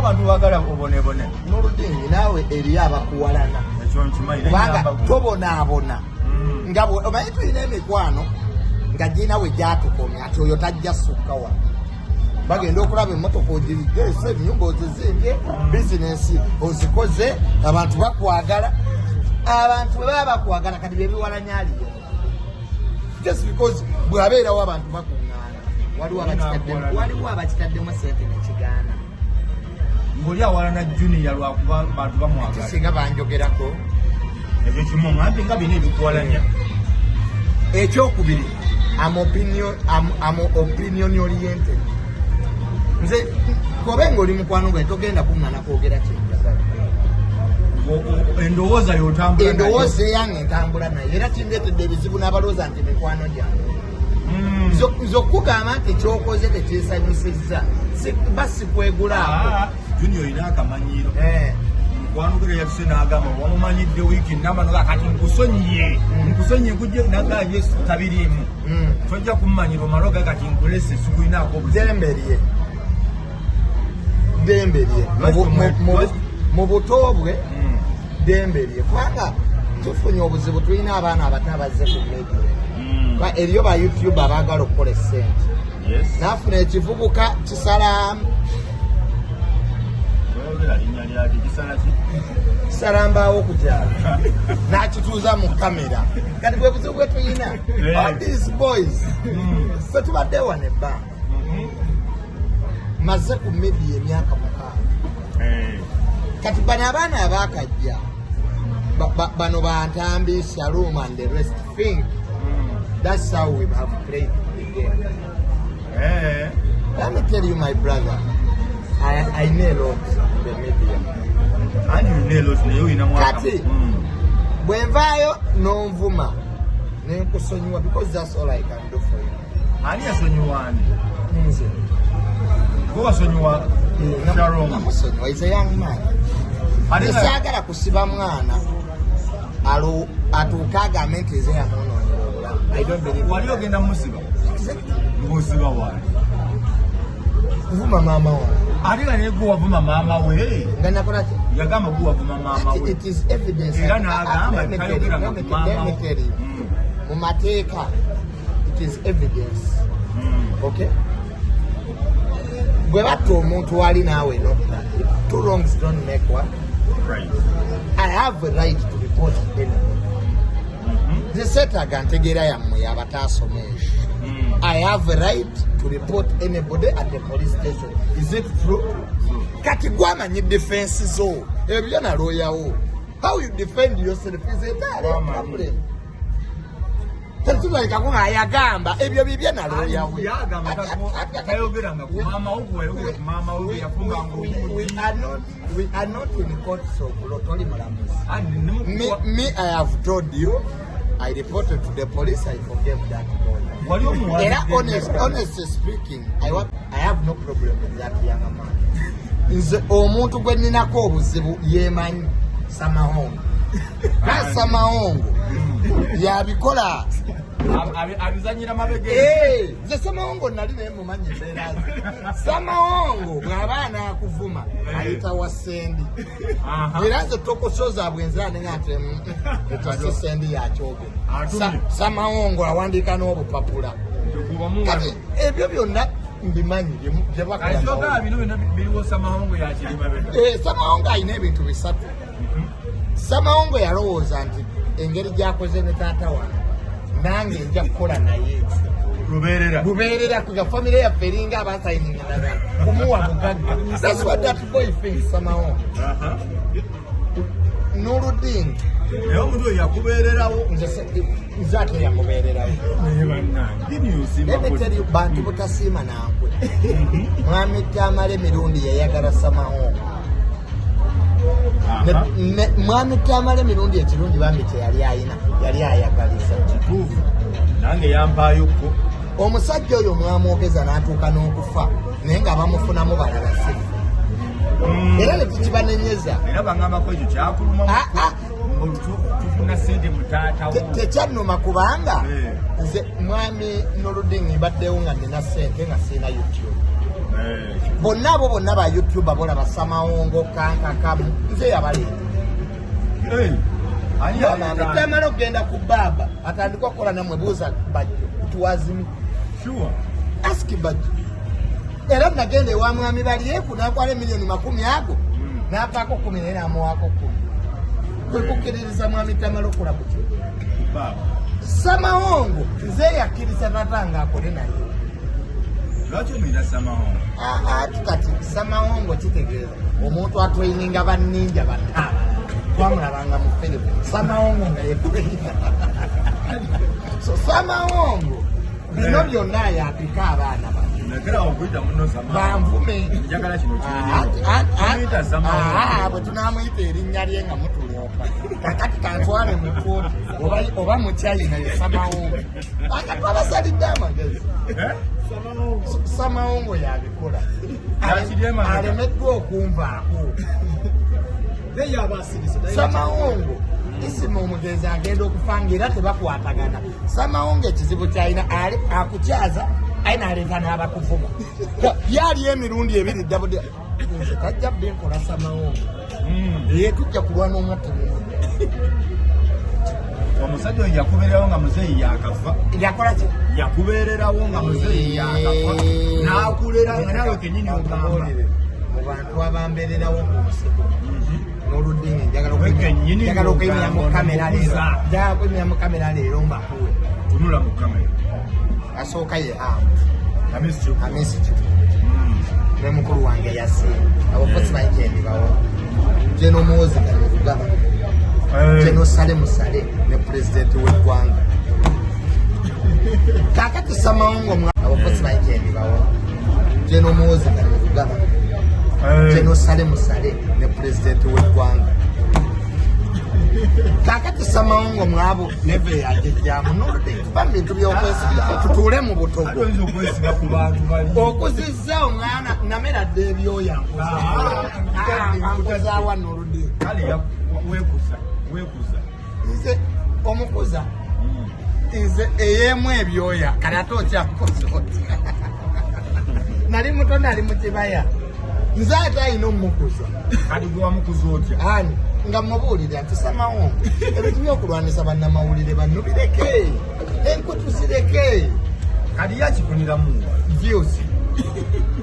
abantu bagala obonebone n'oludingi naawe eri abakuwalana kubanga tobonaabona nga omanyi tulina emikwano nga gina we gyatukomya ati oyo tajja sukka wa bagenda okulaba emmotoka ogiridde ennyumba ozizimbye bizinensi ozikoze abantu bakwagala abantu bwe baba bakwagala kati byebiwalanyaliyo just because bwabeerawo abantu bakuŋŋaana waliwo abakitaddemu sente nekigaana ng'oli awalana junior lwakuba bantu bamwagala singa banjogerako ekyo kimu anti nga bina ebikuwalanya ekyokubiri am opinion oriented nze kobe ng'oli mukwano gwe togenda kuŋŋaana kwogera kyenjagala endowooza yotambula endowooza eyange entambula naye era kindeetedde ebizibu n'abalooza nti mikwano gyange nze okukugamba nti kyokoze tekyesanyusizza basikwegulaako junior olina akamanyiiro mukwano gwe yatuse n'agamba wamumanyidde wiiki namanoga kati nkusonyiye nkujje nagaye tabiriimu tojja kummanyira omaloga kati nkulese sikulinaako dembe lye mu buto bwe dembe lye kubanga tufunye obuzibu tulina abaana abato abazze ku media eriyo ba youtube abaagala okukola essente naafuna ekivubuka kisalamu kisala okukyala nakituuza mu kamera kati bwe buzibu bwe tulina all these boys fe tubadde wano ebbanga maze ku media emyaka 6 kati bano abaana abaakajja bano bantambi Shalom and the rest think that's how we have played the game. Let me tell you my brother, I nail out the media and you nail out nayo ina mwaka kati bwenvaayo n'onvuma nenkusonyiwa because that's all I can do for you. Ani yasonyiwa ani? Nze wasonyiwa Shalom is a young man saagala kusiba mwana atuuka agambe nti eze yamunoonyera obulamu. I don't believe wali ogenda musiba musiba wali vuma maama we ate nga naye gwe wavuma maama we nga nakola ki yagamba gwe wavuma maama we it is evidence era n'agamba tayogeranga ku maama we mu mateeka it is evidence okay bwe batta omuntu wali naawe nokta two wrongs don't make one right. I have a right to report anybody nzeseetaaga ntegeera yammwe yabataasomesha I have a right to report anybody at the police station. Is it true? Kati gwamanyi defense zo ebyo nalooyawo how you defend yourself is a problem. Tatubalikako ng'ayagamba ebyo bibye nalooyawo tayogeranga ku maama we wayogera ku maama we yafumbanga we are not in court so toli mulamuzi me I have told you I reported to the police. I forgave that boy. And honestly speaking, I have no problem with that young man. Nze omuntu gwe ninako obuzibu yemanyi Samahongo. Ka Samahongo yabikola abizanyira mabege. Nze Samahongo nali naye mumanyi embeera ze. Samahongo bw'abaana akuvuma ayita wasendi. Era nze tokosoza bwenzira nenga ate etasi sendi yakyoge. Samahongo awandiika n'obupapula. Kati ebyo byonna mbimanyi gye bakola. Biriwo Samahongo yakiri mabega. Samahongo alina ebintu bisatu. Samahongo yalowooza nti engeri gy'akoze ne taata wange nange nja kukola naye lubeerera kuga famire yaffe eringa abasayininga endagala kumuwa mugagga. That's what that boy thinks Samahongo. Nuruddin naye omuntu oyo yakubeererawo nze ate yamubeererawo emiteri bantu butasiima nankwe mwami Tamale emirundi yayagala Samahongo mwami Tamale emirundi ekirungi bambi kyeyali ayina yali ayagaliza kituufu nange yampaayokko omusajja oyo mwamwogeza n'atuuka n'okufa naye nga bamufunamu balala si era netukibanenyeza era bangambako ekyo kyakulumamu tufuna sente mutaatawo tekyannuma kubanga nze mwami Nuruddin mbaddewo nga nina sente nga siina YouTube bonna abo bonna ba YouTube bolaba Samawongo kankakamu nze yabaleta Tamale ogenda ku baba atandika okukola namwe buuza bajjo tuwazimi ask bajjo era nagenda ewa mwami balyeku nakwala miliyoni 10 ago napako 10 naye namuwako 10 kwekukkiririza mwami Tamale okola kutyo Samawongo nze yakkiriza tatanga akole naye lwaki omuyita Samawongo kati Samawongo kitegeeza omuntu atraininga banninja bannaba twamulabanga mu firimu Samawongo nga yekweyina so Samawongo bino byonna yapika abaana banvume bwe tunamuyita erinnya lye nga mutuloopa kakati kantwale mu kooti oba mu China ye Samawongo anga twabasalidde amagezi Samawongo yabikola alemeddwa okunvaako Samawongo isimu omugezi agenda okufanga era tebakwatagana Samawongo ekizibu kyalina akukyaza ayina aleeta n'abakuvuma yali emirundi ebiri dabudde nze tajja benkola Samawongo ye tujja kulwana omwatte omusajja oyo yakubeererawo nga muzeeyi yakafa yakola ki yakubeererawo nga muzeeyi yakafa n'akulera nga nawe kenyini ogamba mu bantu abambeererawo ku nsiko n'oludinga njagala okwemera mu kamera leero mbakuwe tunula mu kamera asooka ye amisi kyo ne mukulu wange yasinga abakozi bayikendibawo jeno muwozi kanegugaba jeno sale musale ne pulezidenti w'eggwanga kakati Samawongo abakozi bayikendibawo jeno muwozi kanegugaba jeno sale musale ne pulezidenti w'eggwanga kakati Samawongo mwabo neve yajejjamu noludde tuba mu bintu by'okwesiga tutuule mu butogo okuzizza omwana nameradde ebyoya nkozaawa noludde nze omukuza nze eyeemu ebyoya kale ate okyakukoze otya nali muto nali mu kibaya nze ate ayina omukuza kati gwe wamukuza otya ani nga mubuulire nti Samawongo ebintu byokulwanisa bannamawulire banno bireke enkutu zireke kati yakifuniramu views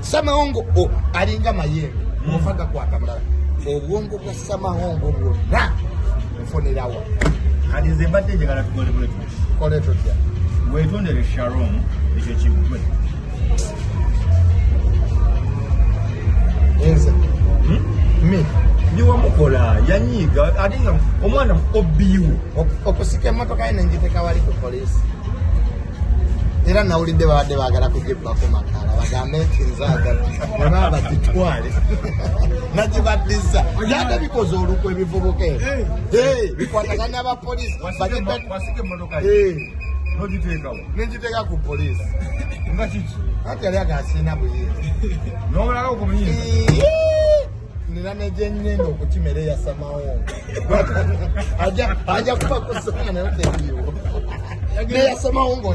Samawongo alinga mayembe mufaga kwata mulala obwongo bwa Samawongo bwonna nfunirawa kati nze mbadde njagala tukole bwe kole tutya weetondere Sharon ekyo kibwe enze mi niwamukola yanyiiga ate nga omwana obbiiwo okusika emmotoka ye nenjiteka wali ku poliisi era nawulidde babadde baagala kugibbako makala bagambe nti nzaaga bwebaba bagitwale nagibaddiza yate bikoze olukwe ebivubuka ebyo bikwataganya abapoliisi wasika emmotoka nogiteekawo nenjiteeka ku poliisi nga kiki ati yali agasiina buyinza n'obalako ku buyinza nina nejenyenda okukimera eya Samawongo ajja kuba kusoma nayo tebiiwo neya Samawongo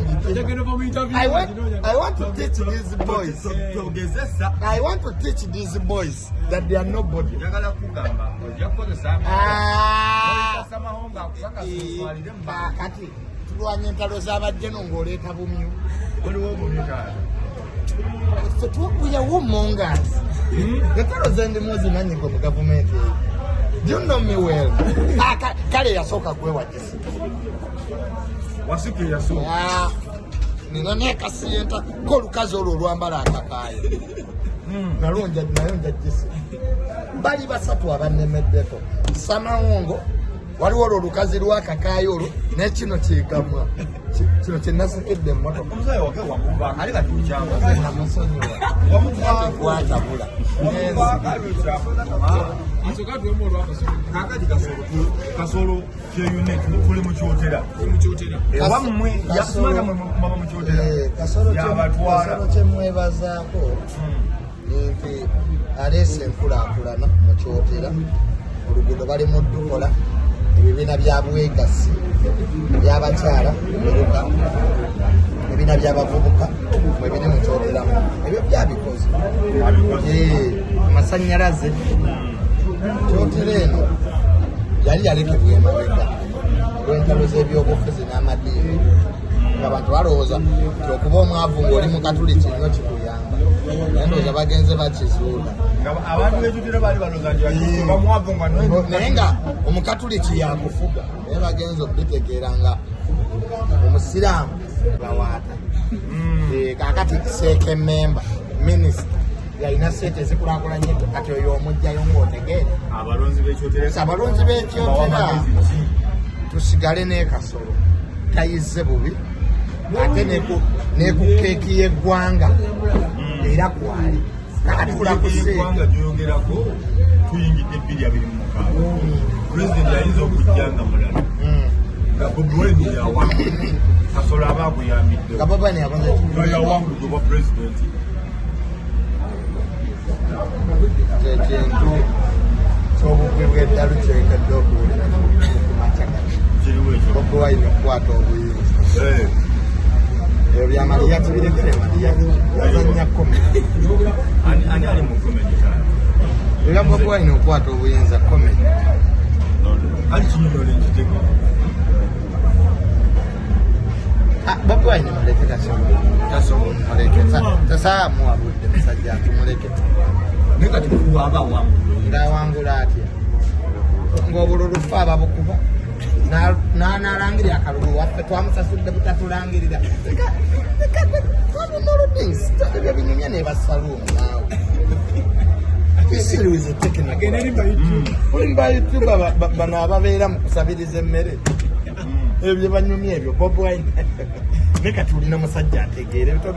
I want to teach these boys that they are nobody. njagala kugamba ojja kukozesa Samawongo akukakasitwalire kati tulwanya entalo z'abajjeno ng'oleeta bumyu waliwo omumyukaala we are warmongers. Entalo zendimu zimanyiko mu gavumenti eyo. Do you know me well? Kale yasooka kwewagisa wasike yasooka nina nekasiyenta ko olukazi olwo olwambala akakaaya nayo njagisi bali basatu abannemeddeko Samawongo waliwo olwo olukazi lwakakaaya olwo nekino kyegamwa kino kyenasekedde emmotoka omusayi wake wamuvaako ali katukyanga namusonyiwa watabula kakati kasolo kyeyune tuli mukyotera ewammwe yasimanga mubaba mukyotera yabatwala kyemwebazaako nti aleese enkulaakulana mukyotera oluguudo bali mu ddukola ebibiina bya bwegasi byabakyala eruka ebibiina by'abavubuka mwe biri mu kyoteramu ebyo byabikoze amasannyalaze kyotera eno yali yalekebwa emabega olw'entalo z'ebyobufuzi n'amadiini abantu balowooza nti okuba omwavu ng'oli mu katuliki nnyo kikuyamba naye ndowooza bagenze bakizuula naye nga omukatuliki yakufuga naye bagenze okubitegeera nga omusiraamu bawaata kakati seeke memba minisita yalina sente ezikulakulanye kati oyo omugjayo ng'otegeere abalonzi b'ekyotera tusigale n'ekasolo tayize bubi ate nekukeeki y'eggwanga era kwali kakati kulakuseeka tuyingidde 2026 pulezidenti yayinza okujja nga mulala nga Bobi Wine yawangudde kasolo aba akuyambidde yawangudde obwa pulezidenti kintu ky'obugwi bw'eddalu kyekedde okuwulira kumakagati Bobi Wine okukwata obuyinza ebyo bya maliyati birekere maliyati yazannya komedi ani ali mu komedi kana era Bobi Wine okukwata obuyinza komedi ali kinyonyola ekitego Bobi Wine muleke tasobola muleke tasaamuwabudde musajja tumuleke naye kati kuwaba ngawangula atya ng'obululu fe ababukuba n'analangirira akalulu waffe twamusasudde butatulangirira ebyo binyumya nebasaluumu naawe olimba youtube bano ababeera mu kusabiriza emmere ebyo bye banyumya ebyo Bobi Wine ne kati olina musajja ategeera ebito